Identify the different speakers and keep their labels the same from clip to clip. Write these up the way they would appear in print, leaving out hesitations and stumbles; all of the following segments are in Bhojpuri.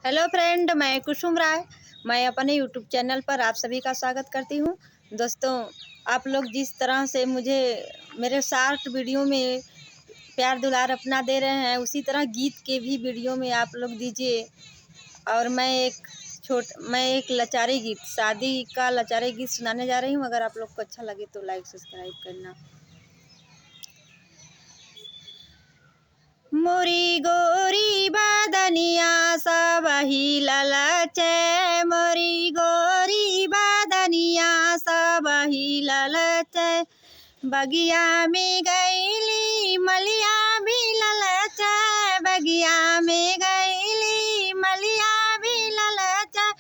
Speaker 1: हेलो फ्रेंड, मैं कुसुम राय। मैं अपने यूट्यूब चैनल पर आप सभी का स्वागत करती हूँ। दोस्तों, आप लोग जिस तरह से मुझे मेरे शॉर्ट वीडियो में प्यार दुलार अपना दे रहे हैं, उसी तरह गीत के भी वीडियो में आप लोग दीजिए। और मैं एक लचारी गीत, शादी का लचारी गीत सुनाने जा रही हूँ। अगर आप लोग को अच्छा लगे तो लाइक सब्सक्राइब करना। मोरी गोरी बदनिया सबही ललचे, मोरी गोरी बदनिया सबही ललचे। बगिया में गईली मलिया भी ललचे, बगिया में गईली मलिया भी ललचे।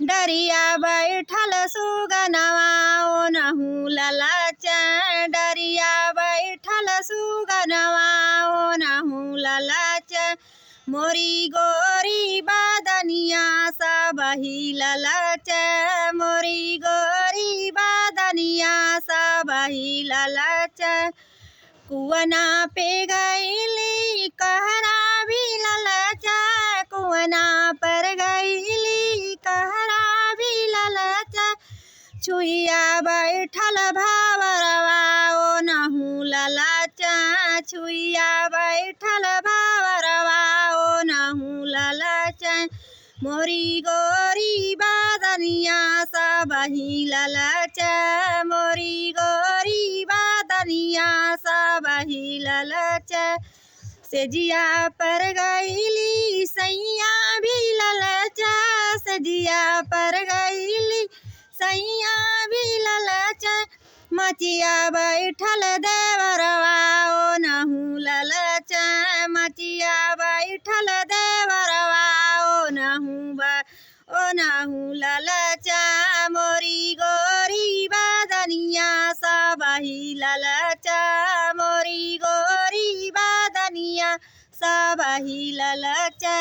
Speaker 1: डरिया बैठल सुगनवा ओनहु ललचे, डरिया बैठल सुगनवा ओनहु ललचे। मोरी गोरी बदनिया सबही ललचे, मोरी गोरी बदनिया सबही ललचे। कुआना पे गईली कहरा भी ललचे, कुआना पर गईली कहरा भी ललचे। छुइया बैठल भावरवा ओनहु ललचे, छुइया बैठल भावरवा ओनहु ललचे। मोरी गोरी बदनिया सबही ललचे, मोरी गोरी बदनिया सबही ललचे। सेजिया पर गईली सैया भी ललचे, सेजिया पर गईली सैया भी ललचे। मचिया बैठल देवरवा ओनहु ललचे, मचिया बैठल देवरवा ओनहु ललचे। मोरी गोरी बदनिया सबही ललचे, मोरी गोरी बदनिया सबही ललचे।